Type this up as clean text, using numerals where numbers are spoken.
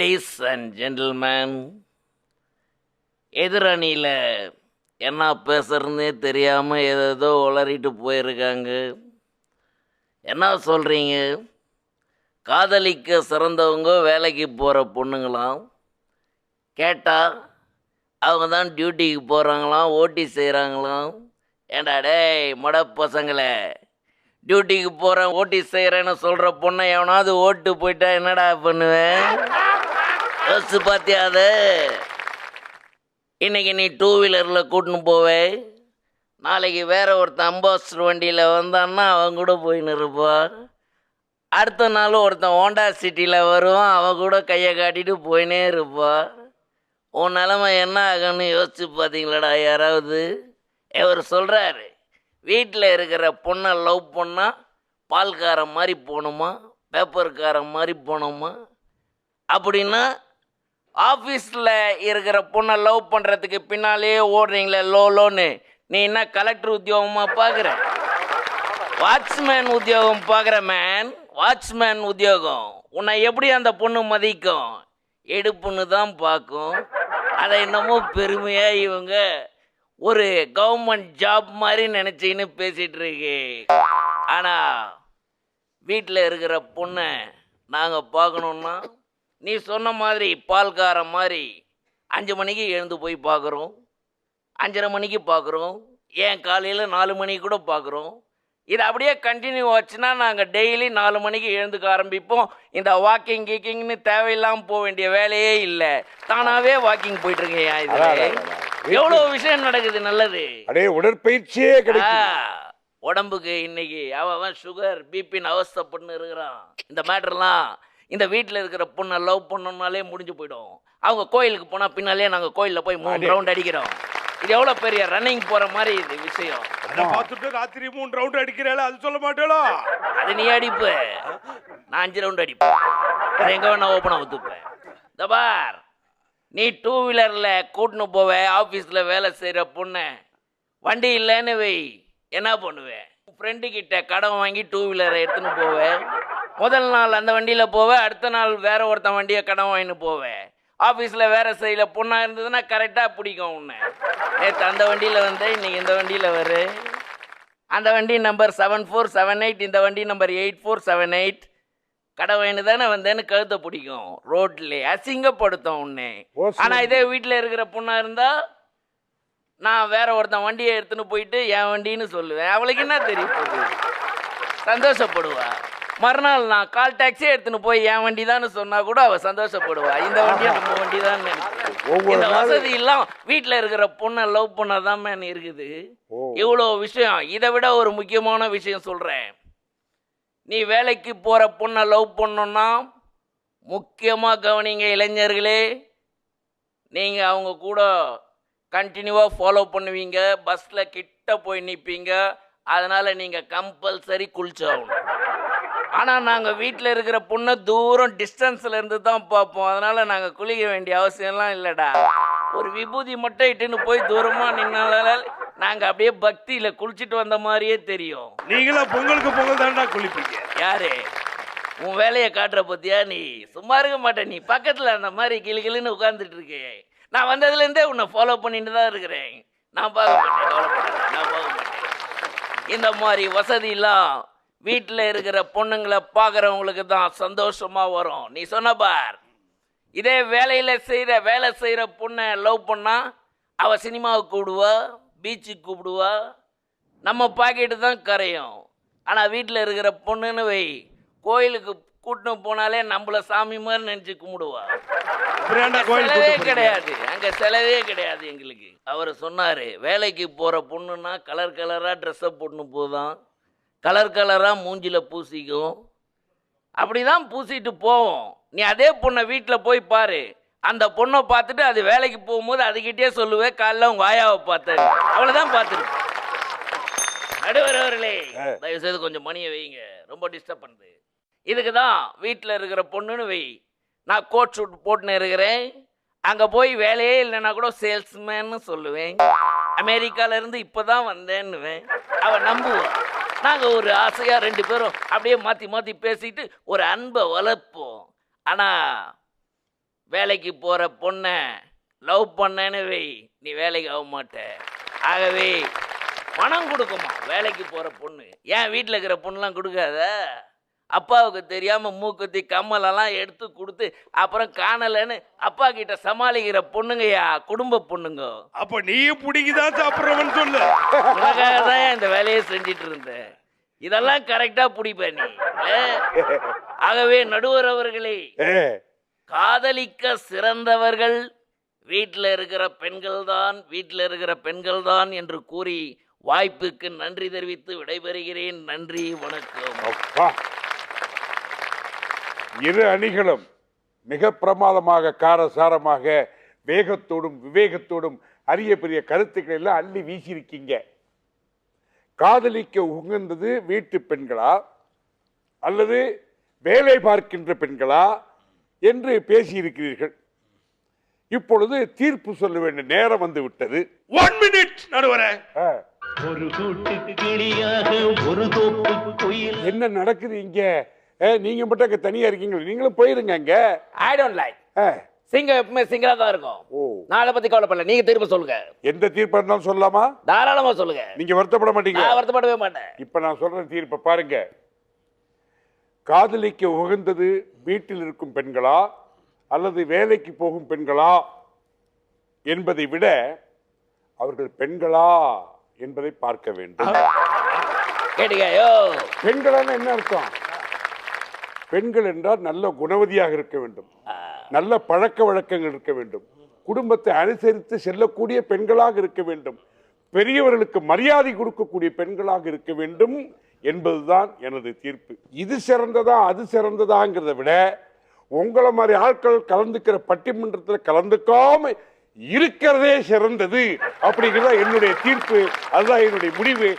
Ladies and gentleman, எதிரணியில் என்ன பேசுறதுனே தெரியாமல் ஏதோ உளறிட்டு போயிருக்காங்க. என்ன சொல்கிறீங்க? காதலிக்க சிறந்தவங்க வேலைக்கு போகிற பொண்ணுங்களாம். கேட்டால் அவங்க தான் டியூட்டிக்கு போகிறாங்களாம், ஓட்டி செய்கிறாங்களாம். ஏண்டா டேய் மொட பசங்களே, டியூட்டிக்கு போகிறேன் ஓட்டி செய்கிறேன்னு சொல்கிற பொண்ணை எவனாவது ஓட்டு போயிட்டா என்னடா பண்ணுவேன்? யோசிச்சு பார்த்தியா அது? இன்றைக்கி நீ டூ வீலரில் கூட்டின்னு போவே, நாளைக்கு வேற ஒருத்தன் அம்பாஸ்டர் வண்டியில் வந்தான்னா அவன் கூட போயின்னு இருப்பான். அடுத்த நாள் ஒருத்தன் ஹோண்டா சிட்டியில் வருவான், அவன் கூட கையை காட்டிட்டு போயினே இருப்பான். உன் நிலமை என்ன ஆகுன்னு யோசிச்சு பார்த்தீங்களாடா யாராவது? இவர் சொல்கிறாரு, வீட்டில் இருக்கிற பொண்ணை லவ் பண்ணால் பால்காரன் மாதிரி போகணுமா, பேப்பர்காரன் மாதிரி போகணுமா? அப்படின்னா ஆஃபீஸில் இருக்கிற பொண்ணை லவ் பண்ணுறதுக்கு பின்னாலேயே ஓடுறீங்களே லோன்னு, நீ என்ன கலெக்டர் உத்தியோகமாக பார்க்குற? வாட்ச்மேன் உத்தியோகம் பார்க்குற மேன், வாட்ச்மேன் உத்தியோகம். உன்னை எப்படி அந்த பொண்ணு மதிக்கும்? எடுப்புன்னு தான் பார்க்கும். அதை என்னமோ பெருமையாக இவங்க ஒரு கவர்மெண்ட் ஜாப் மாதிரி நினச்சின்னு பேசிகிட்டு இருக்கு. ஆனால் வீட்டில் இருக்கிற பொண்ணை நாங்கள் பார்க்கணுன்னா நீ சொன்ன மாதிரி பால்காரன் மாதிரி 5 மணிக்கு எழுந்து போய் பார்க்குறோம், 5:30 மணிக்கு பார்க்குறோம், ஏன் காலையில் 4 மணிக்கு கூட பார்க்குறோம். இது அப்படியே கண்டினியூ ஆச்சுன்னா நாங்கள் டெய்லி 4 மணிக்கு எழுந்துக்க ஆரம்பிப்போம். இந்த வாக்கிங் கீக்கிங்னு தேவையில்லாமல் போக வேண்டிய வேலையே இல்லை, தானாகவே வாக்கிங் போயிட்டுருக்கேன். இது எவ்வளோ விஷயம் நடக்குது நல்லது. உடற்பயிற்சியே கிடைக்கும். உடம்புக்கு இன்னைக்கு அவன் சுகர் பிபின்னு அவஸ்தைப்பட்டு இருக்கிறான். இந்த மேட்டர்லாம் இந்த வீட்டில் இருக்கிற பொண்ணை லவ் பண்ணோம்னாலே முடிஞ்சு போயிடும். அவங்க கோயிலுக்கு போனால் பின்னாலே நாங்கள் கோயிலில் போய் 3 ரவுண்ட் அடிக்கிறோம். இது எவ்வளோ பெரிய ரன்னிங் போகிற மாதிரி இது விஷயம். அதை பார்த்துட்டு ராத்திரி 3 ரவுண்ட் அடிக்கிறாள், அது சொல்ல மாட்டேளோ? அது நீ அடிப்பு, நான் 5 ரவுண்ட் அடிப்பேன். அது எங்கே வேணா ஓப்பனாக ஒத்துப்பேன். இந்த பார், நீ 2 வீலரில் கூட்டின்னு போவேன் ஆஃபீஸில் வேலை செய்கிற பொண்ணை, வண்டி இல்லைன்னு வை, என்ன பண்ணுவேன்? ஃப்ரெண்டுக்கிட்ட கடன் வாங்கி 2 வீலரை எடுத்துன்னு போவேன். முதல் நாள் அந்த வண்டியில் போவேன், அடுத்த நாள் வேற ஒருத்தன் வண்டியை கடன் வாங்கின்னு போவேன். ஆஃபீஸில் வேறு செய்யல பொண்ணாக இருந்ததுன்னா கரெக்டாக பிடிக்கும் உன்னை. நேற்று அந்த வண்டியில் வந்தேன், இன்றைக்கி இந்த வண்டியில் வரு. அந்த வண்டி நம்பர் 7478, இந்த வண்டி நம்பர் 8478. கடை வாங்கிட்டு தானே வந்தேன்னு கழுத்தை பிடிக்கும், ரோட்லேயே அசிங்கப்படுத்தும் உன்னை. ஆனால் இதே வீட்டில் இருக்கிற பொண்ணாக இருந்தால் நான் வேற ஒருத்தன் வண்டியை எடுத்துன்னு போயிட்டு என் வண்டின்னு சொல்லுவேன். அவளுக்கு என்ன தெரியும் போகுது, சந்தோஷப்படுவா. மறுநாள் நான் கால் டாக்ஸியே எடுத்துன்னு போய் என் வண்டி தான் சொன்னா கூட அவ சந்தோஷப்படுவா. இந்த வண்டியை நம்ம வண்டி தான் நினைக்கிறேன். இந்த வசதி எல்லாம் வீட்டில் இருக்கிற பொண்ணை லவ் பண்ணாதான் மேன் இருக்குது. இவ்வளோ விஷயம். இதை விட ஒரு முக்கியமான விஷயம் சொல்றேன். நீ வேலைக்கு போற பொண்ணை லவ் பண்ணோன்னா முக்கியமாக கவனிங்க இளைஞர்களே. நீங்கள் அவங்க கூட கண்டினியூவாக ஃபாலோ பண்ணுவீங்க, பஸ்ஸில் கிட்ட போய் நிற்பீங்க. அதனால் நீங்கள் கம்பல்சரி குளிச்சாகணும். ஆனால் நாங்கள் வீட்டில் இருக்கிற பொண்ணை தூரம் டிஸ்டன்ஸில் இருந்து தான் பார்ப்போம். அதனால் நாங்கள் குளிக்க வேண்டிய அவசியம்லாம் இல்லைடா. ஒரு விபூதி மட்டும் இட்டுன்னு போய் தூரமாக நின்னால நாங்கள் அப்படியே பக்தியில் குளிச்சுட்டு வந்த மாதிரியே தெரியும். நீங்களும் பொங்கலுக்கு பொங்கல் தான்டா குளிப்பீங்க. யாரு உன் வேலையை காட்டுற பற்றியா? நீ சும்மா இருக்க மாட்டேன். நீ பக்கத்தில் அந்த மாதிரி கிளின்னு உட்காந்துட்டு இருக்கே. நான் வந்ததுலேருந்தே உன்னை ஃபாலோ பண்ணிட்டு தான் இருக்கிறேன். நான் பார்க்க மாட்டேன், நான் பார்க்க மாட்டேன். இந்த மாதிரி வசதியெல்லாம் வீட்டில் இருக்கிற பொண்ணுங்களை பார்க்குறவங்களுக்கு தான் சந்தோஷமாக வரும். நீ சொன்ன பார், இதே வேலை செய்கிற பொண்ணை லவ் பண்ணால் அவள் சினிமாவுக்கு கூப்பிடுவா, பீச்சுக்கு கூப்பிடுவா, நம்ம பாக்கெட்டு தான் கரையும். ஆனால் வீட்டில் இருக்கிற பொண்ணுன்னு வை, கோயிலுக்கு கூட்டின்னு போனாலே நம்மள சாமி மாதிரி நினச்சி கும்பிடுவா. செலவே கிடையாது, அங்கே செலவே கிடையாது எங்களுக்கு. அவர் சொன்னார், வேலைக்கு போகிற பொண்ணுன்னா கலர் கலராக ட்ரெஸ்ஸை போட்டுன்னு போதான், கலர் கலராக மூஞ்சில் பூசிக்கும். அப்படி தான் பூசிட்டு போவோம். நீ அதே பொண்ணை வீட்டில் போய் பாரு. அந்த பொண்ணை பார்த்துட்டு அது வேலைக்கு போகும்போது அதுக்கிட்டே சொல்லுவேன், காலைல உங்கள் ஆயாவை பார்த்தேன். அவ்வளோதான் பார்த்துருக்கு. நடுவர் அவர்களே, தயவுசெய்து கொஞ்சம் மணியை வைங்க, ரொம்ப டிஸ்டர்ப் பண்ணுது. இதுக்கு தான் வீட்டில் இருக்கிற பொண்ணுன்னு வை. நான் கோட் ஷூட் போட்டுன்னு இருக்கிறேன், அங்கே போய் வேலையே இல்லைன்னா கூட சேல்ஸ்மேன்னு சொல்லுவேன். அமெரிக்காவிலேருந்து இப்போ தான் வந்தேன்னுவேன். அவள் நம்புவாள். நாங்கள் ஒரு ஆசையாக 2 பேரும் அப்படியே மாற்றி மாற்றி பேசிட்டு ஒரு அன்பை வளர்ப்போம். ஆனால் வேலைக்கு போகிற பொண்ணை லவ் பண்ணேன்னு வை, நீ வேலைக்கு ஆக மாட்ட. ஆகவே பணம் கொடுக்குமா வேலைக்கு போகிற பொண்ணு. ஏன் வீட்டில் இருக்கிற பொண்ணுலாம் கொடுக்காத? அப்பாவுக்கு தெரியாமல் மூக்குத்தி கம்மலெல்லாம் எடுத்து கொடுத்து அப்புறம் காணலைன்னு அப்பா கிட்ட சமாளிக்கிற பொண்ணுங்கய்யா, குடும்ப பொண்ணுங்க. அப்ப நீயும் பிடிக்குதான் சாப்பிட்றவன் சொல்லு. உனக்காக தான் இந்த வேலையை செஞ்சிட்டு இருந்தேன். இதெல்லாம் கரெக்டா பிடிப்ப நீ. ஆகவே நடுவர் அவர்களே, காதலிக்க சிறந்தவர்கள் வீட்டில் இருக்கிற பெண்கள் தான் என்று கூறி வாய்ப்புக்கு நன்றி தெரிவித்து விடைபெறுகிறேன். நன்றி, வணக்கம். அப்பா, இரு அணிகளும் மிக பிரமாதமாக காரசாரமாக வேகத்தோடும் விவேகத்தோடும் அரிய பெரிய கருத்துக்களை எல்லாம் அள்ளி வீசியிருக்கீங்க. காதலிக்க உகந்தது வீட்டு பெண்களா அல்லது வேலை பார்க்கின்ற பெண்களா என்று பேசியிருக்கிறீர்கள். இப்பொழுது தீர்ப்பு சொல்ல வேண்டிய நேரம் வந்து விட்டது. 1 minute நடுவர. ஒரு கூட்டு கிளியாக ஒரு தோப்பு குயில். என்ன நடக்குது இங்க? நீங்க மட்டும் அங்க தனியா இருக்கீங்க, நீங்களும் போயிருங்க அங்க. I don't like. சிங்கம் எப்பவுமே சிங்கரா தான் இருக்கும். நாளை பத்தி கவலைப்படல, நீங்க தீர்ப்பு சொல்லுங்க. எந்த தீர்ப்பா இருந்தாலும் சொல்லலாமா? தாராளமா சொல்லுங்க. நீங்க வருத்தப்பட மாட்டீங்க? நான் வருத்தப்படவே மாட்டேன். இப்ப நான் சொல்ற தீர்ப்பை பாருங்க. காதலிக்க உகந்தது வீட்டில் இருக்கும் பெண்களா அல்லது வேலைக்கு போகும் பெண்களா என்பதை விட அவர்கள் பெண்களா என்பதை பார்க்க வேண்டும். கேட்டீங்கயோ? பெண்களான என்ன அர்த்தம்? பெண்கள் என்றால் நல்ல குணவதியாக இருக்க வேண்டும், நல்ல பழக்க வழக்கங்கள் இருக்க வேண்டும், குடும்பத்தை அனுசரித்து செல்லக்கூடிய பெண்களாக இருக்க வேண்டும், பெரியவர்களுக்கு மரியாதை கொடுக்கக்கூடிய பெண்களாக இருக்க வேண்டும் என்பதுதான் எனது தீர்ப்பு. இது சிறந்ததா அது சிறந்ததாங்கிறத விட உங்களை மாதிரி ஆட்கள் கலந்துக்கிற பட்டிமன்றத்தில் கலந்துக்காம இருக்கிறதே சிறந்தது அப்படிங்கிறதா என்னுடைய தீர்ப்பு. அதுதான் என்னுடைய முடிவு.